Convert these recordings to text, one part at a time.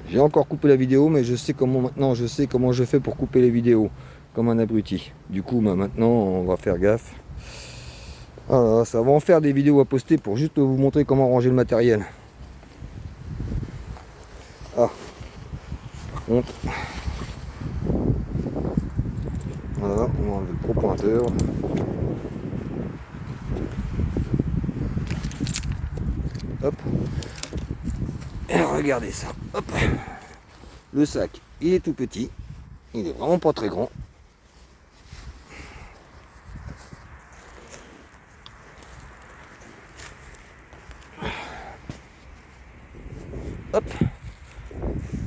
J'ai encore coupé la vidéo, mais je sais comment maintenant, je sais comment je fais pour couper les vidéos, comme un abruti. Du coup, bah, maintenant, on va faire gaffe. Voilà, ça va en faire des vidéos à poster pour juste vous montrer comment ranger le matériel. Ah, par contre, voilà, on va enlever le gros pointeur. Hop. Et regardez ça. Hop. Le sac, il est tout petit. Il est vraiment pas très grand. Hop.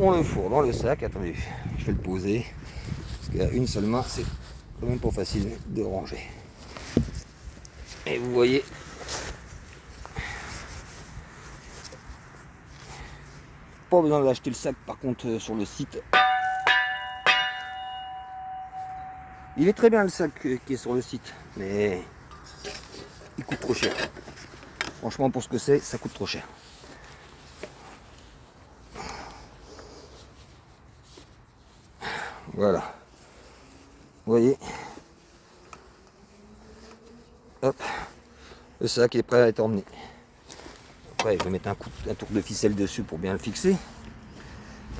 On le fourre dans le sac. Attendez, je vais le poser. Parce qu'il y a une seule main, c'est quand même pas facile de ranger. Et vous voyez, pas besoin d'acheter le sac par contre sur le site. Il est très bien le sac qui est sur le site, mais il coûte trop cher. Franchement, pour ce que c'est, ça coûte trop cher. Voilà. Vous voyez. Hop. Le sac est prêt à être emmené. Après, je vais mettre un tour de ficelle dessus pour bien le fixer.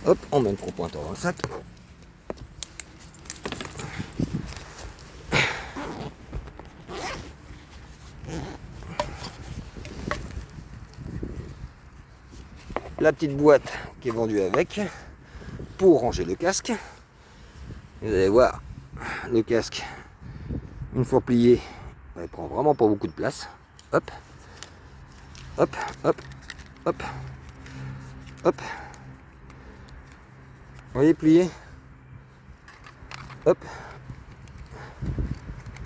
Hop, on met le gros pointeur dans le sac. La petite boîte qui est vendue avec pour ranger le casque. Vous allez voir, le casque, une fois plié, il prend vraiment pas beaucoup de place. Hop, hop, hop, hop, hop. Vous voyez, plié. Hop.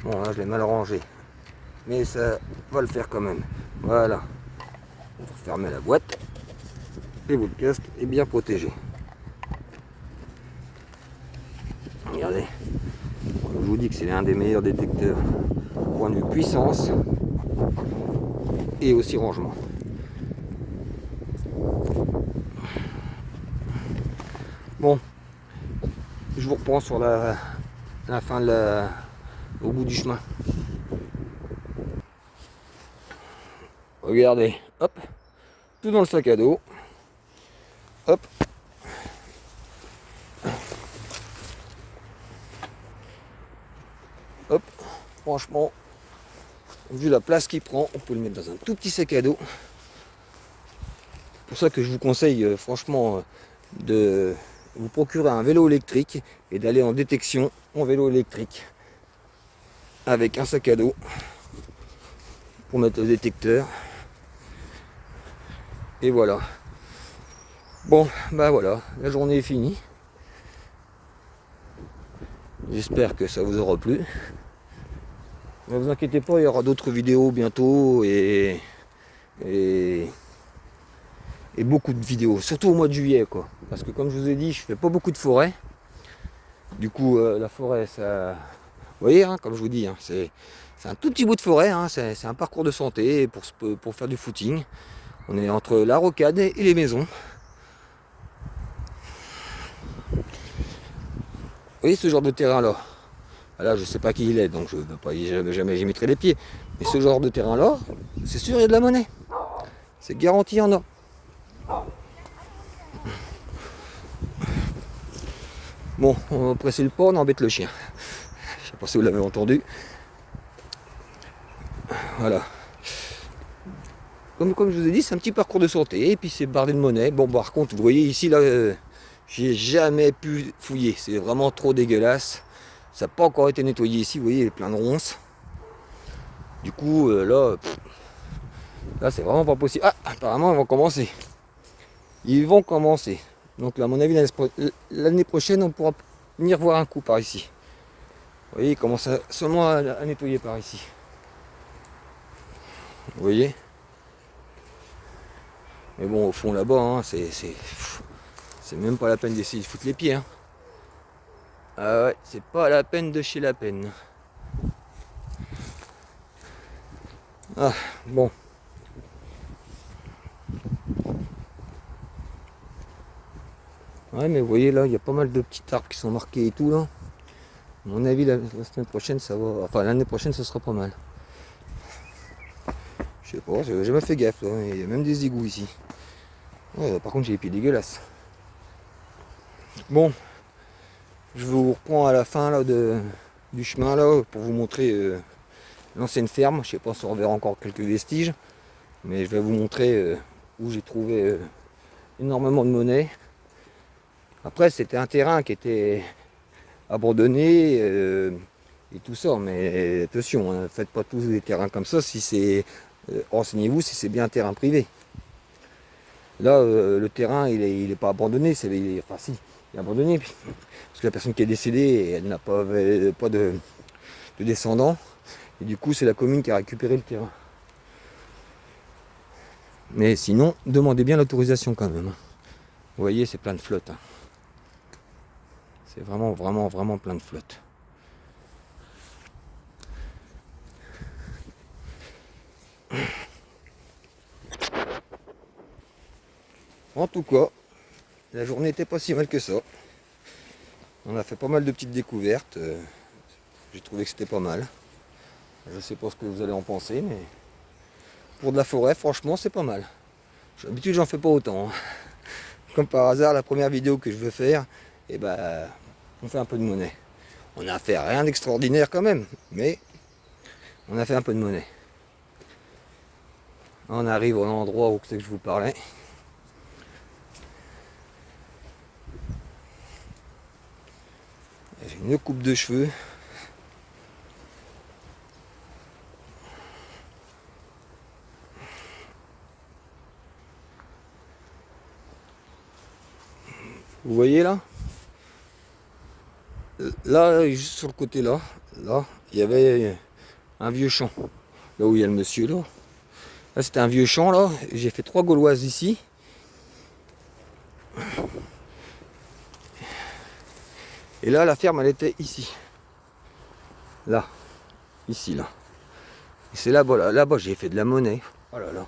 Bon, là, je l'ai mal rangé. Mais ça va le faire quand même. Voilà. Vous fermez la boîte. Et votre casque est bien protégé. Regardez. Je vous dis que c'est l'un des meilleurs détecteurs. Point de vue puissance. Et aussi rangement. Bon. Je vous reprends sur la fin de au bout du chemin. Regardez, hop, tout dans le sac à dos. Hop. Hop. Franchement, vu la place qu'il prend, on peut le mettre dans un tout petit sac à dos. C'est pour ça que je vous conseille franchement de vous procurer un vélo électrique et d'aller en détection en vélo électrique avec un sac à dos pour mettre le détecteur. Et voilà. Bon, bah voilà, la journée est finie. J'espère que ça vous aura plu. Ne vous inquiétez pas, il y aura d'autres vidéos bientôt et beaucoup de vidéos, surtout au mois de juillet quoi. Parce que comme je vous ai dit, je fais pas beaucoup de forêt. Du coup, la forêt, ça, vous voyez, hein, comme je vous dis, hein, c'est un tout petit bout de forêt, hein, c'est un parcours de santé pour faire du footing. On est entre la rocade et les maisons. Vous voyez ce genre de terrain là. Là, je sais pas qui il est, donc je ne veux pas jamais j'y mettrai les pieds. Mais ce genre de terrain là, c'est sûr, il y a de la monnaie. C'est garanti, il y en a. Bon, on va presser le pas, on embête le chien. Je sais pas si vous l'avez entendu. Voilà. Comme je vous ai dit, c'est un petit parcours de santé, et puis c'est bardé de monnaie. Bon, par contre, vous voyez ici, là, j'ai jamais pu fouiller. C'est vraiment trop dégueulasse. Ça n'a pas encore été nettoyé ici, vous voyez, il est plein de ronces. Du coup, là c'est vraiment pas possible. Ah, apparemment, ils vont commencer. Ils vont commencer. Donc, à mon avis, l'année prochaine, on pourra venir voir un coup par ici. Vous voyez, ils commencent seulement à nettoyer par ici. Vous voyez? Mais bon, au fond, là-bas, hein, c'est même pas la peine d'essayer de foutre les pieds. Hein. Ah ouais, c'est pas la peine de chez la peine. Ah, bon. Ouais, mais vous voyez là, il y a pas mal de petits arbres qui sont marqués et tout là. À mon avis, la semaine prochaine, ça va. Enfin, l'année prochaine, ce sera pas mal. Je sais pas, j'ai jamais fait gaffe là. Il y a même des égouts ici. Ouais, par contre, j'ai les pieds dégueulasses. Bon, je vous reprends à la fin là, du chemin là pour vous montrer l'ancienne ferme. Je sais pas si on reverra encore quelques vestiges, mais je vais vous montrer où j'ai trouvé énormément de monnaie. Après, c'était un terrain qui était abandonné et tout ça, mais attention, hein, faites pas tous des terrains comme ça. Si c'est renseignez-vous si c'est bien un terrain privé. Là, le terrain, il est pas abandonné, enfin si, il est abandonné, parce que la personne qui est décédée, elle n'a pas de descendants, et du coup, c'est la commune qui a récupéré le terrain. Mais sinon, demandez bien l'autorisation quand même. Vous voyez, c'est plein de flotte. Hein. C'est vraiment, vraiment, vraiment plein de flotte. En tout cas, la journée n'était pas si mal que ça. On a fait pas mal de petites découvertes. J'ai trouvé que c'était pas mal. Je sais pas ce que vous allez en penser, mais pour de la forêt, franchement, c'est pas mal. D'habitude, j'en fais pas autant. Hein. Comme par hasard, la première vidéo que je veux faire, et ben, on fait un peu de monnaie. On a fait rien d'extraordinaire quand même, mais on a fait un peu de monnaie. On arrive à l'endroit où c'est que je vous parlais. J'ai une coupe de cheveux. Vous voyez là? Là, juste sur le côté là, il y avait un vieux champ. Là où il y a le monsieur là. Là c'était un vieux champ là. J'ai fait 3 gauloises ici. Et là la ferme elle était ici. Là. Ici là. Et c'est là-bas, là-bas j'ai fait de la monnaie. Oh là là.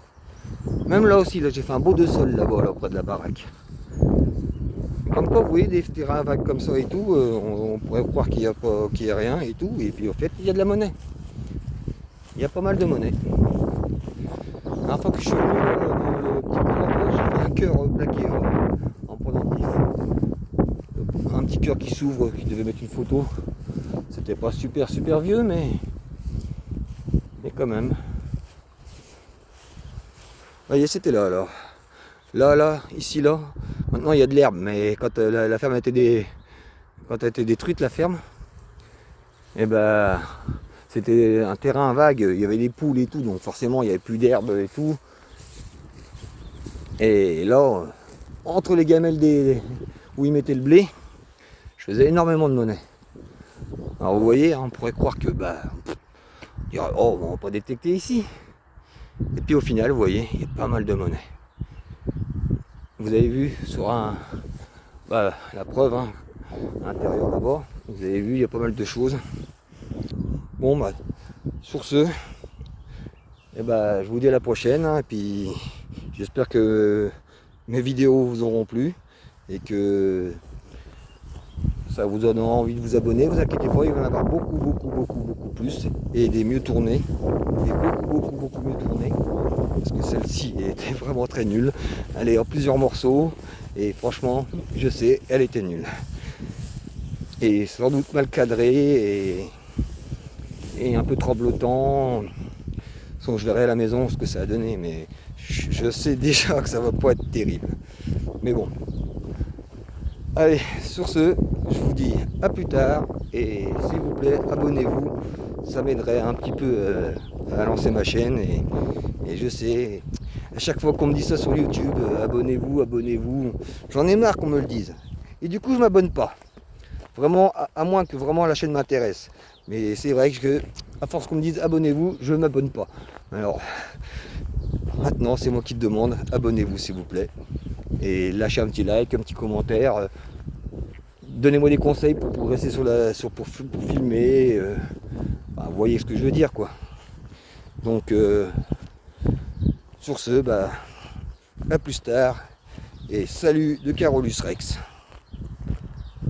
Même là aussi, là j'ai fait un beau de sol là-bas, là, près de la baraque. Comme quoi, vous voyez, des terrains vagues comme ça et tout, on pourrait croire qu'il n'y a rien et tout, et puis au fait, il y a de la monnaie. Il y a pas mal de monnaie. La dernière fois que je suis venu, le petit coin là-bas, j'ai fait un cœur plaqué en pendentif. Un petit cœur qui s'ouvre, qui devait mettre une photo. C'était pas super super vieux, mais quand même. Vous voyez, c'était là alors. Là, ici, là. Maintenant, il y a de l'herbe, mais quand la ferme a été quand elle a été détruite, la ferme, et ben, c'était un terrain vague. Il y avait des poules et tout, donc forcément, il n'y avait plus d'herbe et tout. Et là, entre les gamelles où ils mettaient le blé, je faisais énormément de monnaie. Alors, vous voyez, on pourrait croire que, oh, on va pas détecter ici. Et puis au final, vous voyez, il y a pas mal de monnaie. Vous avez vu sur la preuve, hein, à l'intérieur là-bas, vous avez vu, il y a pas mal de choses. Bon, sur ce, je vous dis à la prochaine, hein, et puis j'espère que mes vidéos vous auront plu et que ça vous donnera envie de vous abonner. Vous inquiétez pas, il va y en avoir beaucoup plus et des mieux tournées, et beaucoup mieux tournées. Parce que celle-ci était vraiment très nulle. Elle est en plusieurs morceaux et franchement, je sais, elle était nulle. Et sans doute mal cadrée et un peu tremblotant. Je verrai à la maison ce que ça a donné, mais je sais déjà que ça va pas être terrible. Mais bon. Allez, sur ce, je vous dis à plus tard et s'il vous plaît, abonnez-vous. Ça m'aiderait un petit peu à lancer ma chaîne et je sais, à chaque fois qu'on me dit ça sur YouTube, abonnez-vous, j'en ai marre qu'on me le dise. Et du coup, je m'abonne pas. Vraiment, à moins que vraiment la chaîne m'intéresse. Mais c'est vrai que, à force qu'on me dise abonnez-vous, je ne m'abonne pas. Alors, maintenant, c'est moi qui te demande, abonnez-vous s'il vous plaît. Et lâchez un petit like, un petit commentaire. Donnez-moi des conseils pour progresser pour filmer. Vous voyez ce que je veux dire, quoi. Donc, sur ce, à plus tard. Et salut de Carolus Rex.